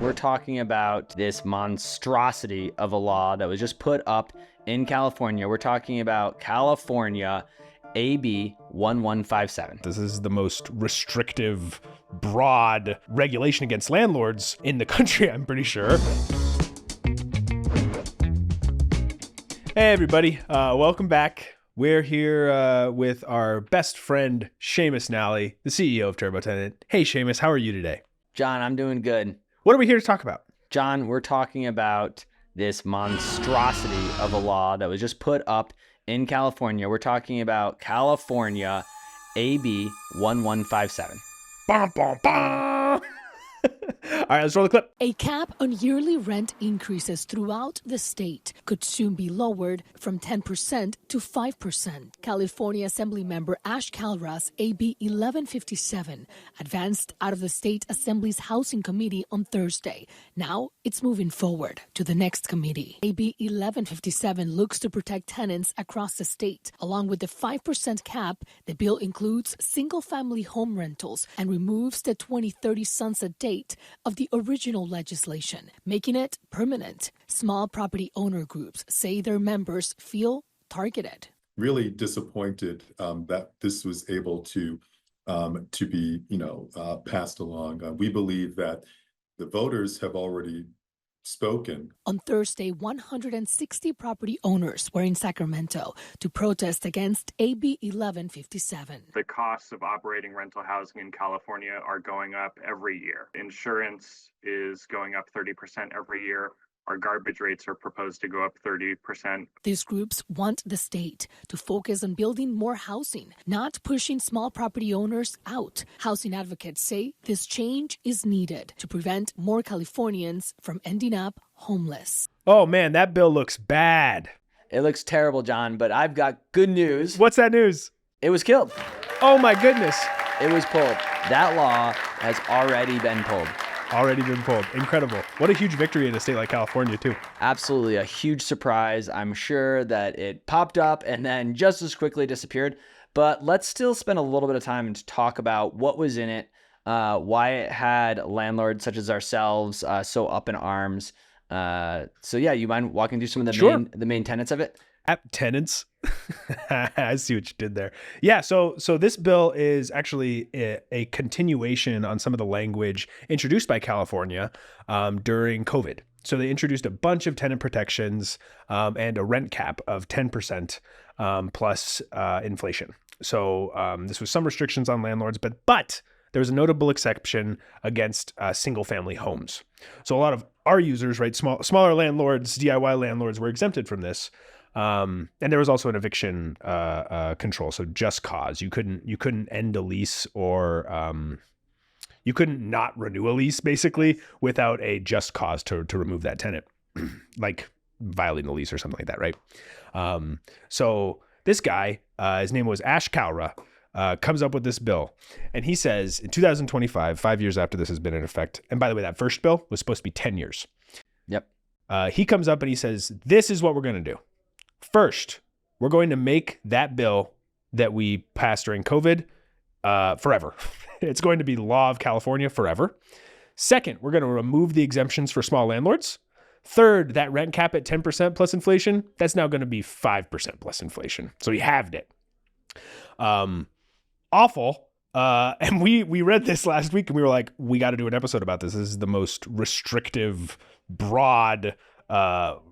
We're talking about this monstrosity of a law that was just put up in California. We're talking about California AB 1157. This is the most restrictive, broad regulation against landlords in the country, I'm pretty sure. Hey, everybody. Welcome back. We're here with our best friend, Seamus Nally, the CEO of TurboTenant. Hey, Seamus, how are you today? John, I'm doing good. What are we here to talk about? John, we're talking about this monstrosity of a law that was just put up in California. We're talking about California AB 1157. Bum, bum, bum. All right, let's roll the clip. A cap on yearly rent increases throughout the state could soon be lowered from 10% to 5%. California Assemblymember Ash Kalra's AB 1157 advanced out of the state Assembly's Housing Committee on Thursday. Now it's moving forward to the next committee. AB 1157 looks to protect tenants across the state. Along with the 5% cap, the bill includes single-family home rentals and removes the 2030 sunset date of the original legislation, making it permanent. Small property owner groups say their members feel targeted. Really disappointed that this was able to be, passed along. We believe that the voters have already spoken. On Thursday, 160 property owners were in Sacramento to protest against AB 1157. The costs of operating rental housing in California are going up every year. Insurance is going up 30% every year. Our garbage rates are proposed to go up 30%. These groups want the state to focus on building more housing, not pushing small property owners out. Housing advocates say this change is needed to prevent more Californians from ending up homeless. Oh, man, that bill looks bad. It looks terrible, John, but I've got good news. What's that news? It was killed. Oh, my goodness. It was pulled. That law has already been pulled. Already been pulled. Incredible. What a huge victory in a state like California, too. Absolutely. A huge surprise. I'm sure that it popped up and then just as quickly disappeared. But let's still spend a little bit of time to talk about what was in it, why it had landlords such as ourselves so up in arms. So yeah, you mind walking through some of the main tenets of it? Tenants. I see what you did there. Yeah, so this bill is actually a continuation on some of the language introduced by California during COVID. So they introduced a bunch of tenant protections and a rent cap of 10% plus inflation. So this was some restrictions on landlords, but there was a notable exception against single-family homes. So a lot of our users, right, smaller landlords, DIY landlords, were exempted from this. And there was also an eviction control, so just cause. You couldn't end a lease or you couldn't not renew a lease basically without a just cause to remove that tenant, like violating the lease or something like that, right? So this guy, his name was Ash Kalra, comes up with this bill, and he says in 2025, 5 years after this has been in effect, and by the way, that first bill was supposed to be 10 years. Yep. He comes up and he says, this is what we're going to do. First, we're going to make that bill that we passed during COVID forever. It's going to be the law of California forever. Second, we're going to remove the exemptions for small landlords. Third, that rent cap at 10% plus inflation, that's now going to be 5% plus inflation. So he halved it. Awful. And we read this last week and we were like, we got to do an episode about this. This is the most restrictive, broad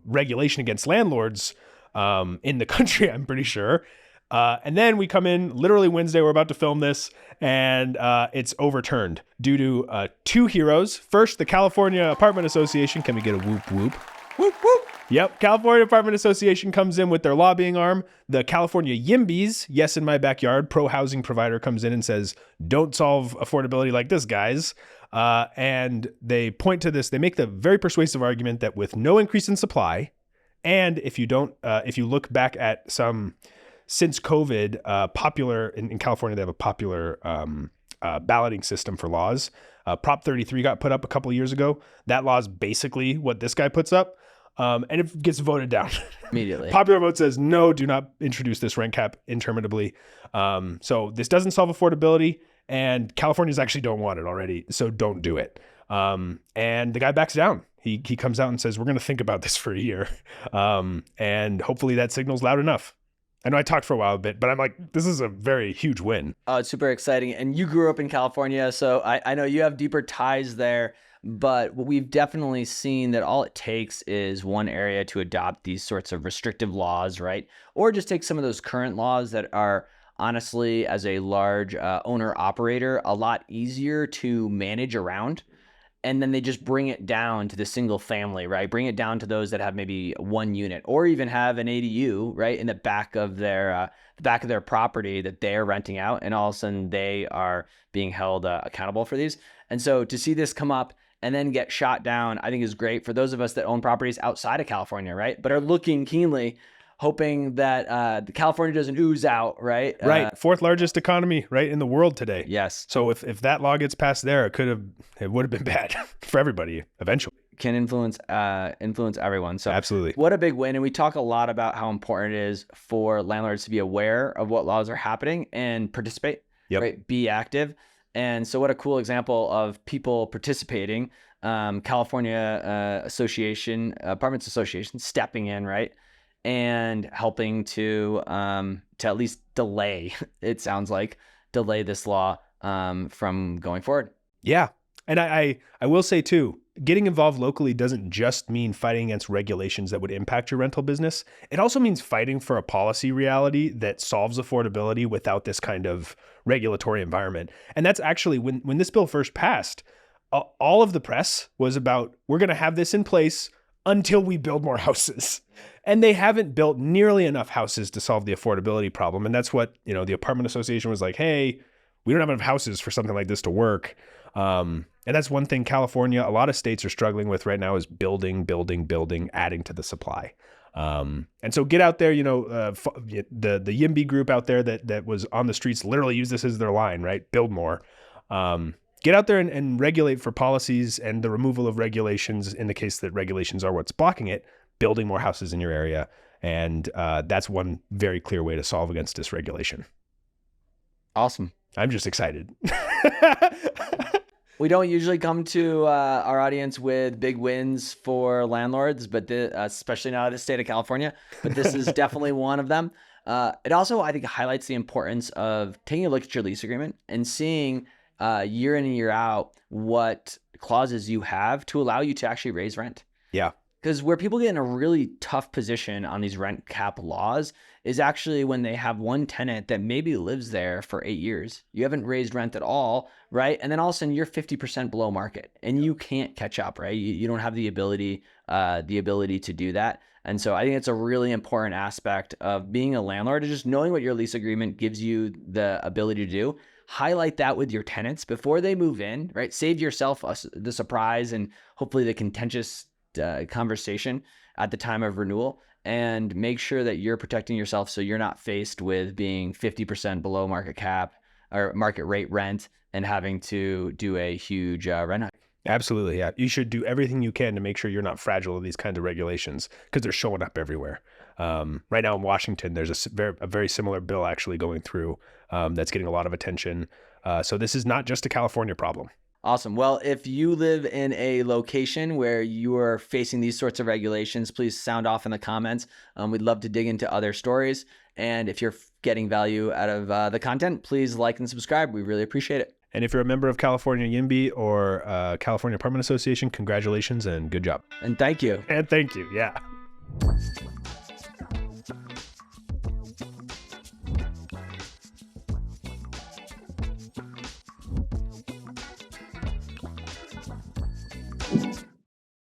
regulation against landlords in the country, I'm pretty sure. And then we come in literally Wednesday, we're about to film this, and it's overturned due to two heroes. First, the California Apartment Association. Can we get a whoop whoop? Whoop whoop. Yep, California Apartment Association comes in with their lobbying arm. The California YIMBYs, yes in my backyard, pro-housing provider, comes in and says, don't solve affordability like this, guys. And they point to this, they make the very persuasive argument that with no increase in supply, and if you look back at some, since COVID, popular in California, they have a popular balloting system for laws. Prop 33 got put up a couple of years ago. That law is basically what this guy puts up. And it gets voted down immediately. Popular vote says, no, do not introduce this rent cap interminably. So this doesn't solve affordability, and Californians actually don't want it already. So don't do it. And the guy backs down. He comes out and says, we're going to think about this for a year. And hopefully that signal's loud enough. I know I talked for a while a bit, but I'm like, this is a very huge win. Oh, it's super exciting. And you grew up in California, so I know you have deeper ties there. But we've definitely seen that all it takes is one area to adopt these sorts of restrictive laws, right? Or just take some of those current laws that are honestly, as a large owner operator, a lot easier to manage around. And then they just bring it down to the single family, right? Bring it down to those that have maybe one unit, or even have an ADU, right, in the back of their property that they're renting out, and all of a sudden they are being held accountable for these. And so to see this come up and then get shot down, I think is great for those of us that own properties outside of California, right, but are looking keenly, hoping that California doesn't ooze out, right? Right. Fourth largest economy, right, in the world today. Yes. So if that law gets passed there, it would have been bad for everybody eventually. Can influence everyone. So absolutely. What a big win. And we talk a lot about how important it is for landlords to be aware of what laws are happening and participate, right? Be active. And so what a cool example of people participating, California Apartments Association stepping in, right? And helping to at least delay, it sounds like, delay this law from going forward. Yeah. And I will say too, getting involved locally doesn't just mean fighting against regulations that would impact your rental business. It also means fighting for a policy reality that solves affordability without this kind of regulatory environment. And that's actually when this bill first passed, all of the press was about, we're going to have this in place until we build more houses. And they haven't built nearly enough houses to solve the affordability problem. And that's what, the Apartment Association was like, hey, we don't have enough houses for something like this to work. And that's one thing California, a lot of states are struggling with right now, is building, adding to the supply. And so get out there, the YIMBY group out there that was on the streets literally use this as their line, right? Build more. Get out there and regulate for policies and the removal of regulations in the case that regulations are what's blocking it, building more houses in your area. And that's one very clear way to solve against dysregulation. Awesome. I'm just excited. We don't usually come to our audience with big wins for landlords, but especially now in the state of California, but this is definitely one of them. It also, I think, highlights the importance of taking a look at your lease agreement and seeing year in and year out what clauses you have to allow you to actually raise rent. Yeah. Because where people get in a really tough position on these rent cap laws is actually when they have one tenant that maybe lives there for 8 years. You haven't raised rent at all, right? And then all of a sudden you're 50% below market and you can't catch up, right? You don't have the ability to do that. And so I think it's a really important aspect of being a landlord, is just knowing what your lease agreement gives you the ability to do. Highlight that with your tenants before they move in, right? Save yourself the surprise and hopefully the contentious conversation at the time of renewal, and make sure that you're protecting yourself so you're not faced with being 50% below market cap or market rate rent and having to do a huge rent hike. Absolutely. Yeah. You should do everything you can to make sure you're not fragile to these kinds of regulations, because they're showing up everywhere. Right now in Washington, there's a very similar bill actually going through that's getting a lot of attention. So this is not just a California problem. Awesome. Well, if you live in a location where you are facing these sorts of regulations, please sound off in the comments. We'd love to dig into other stories. And if you're getting value out of the content, please like and subscribe. We really appreciate it. And if you're a member of California YIMBY or California Apartment Association, congratulations and good job. And thank you. And thank you. Yeah.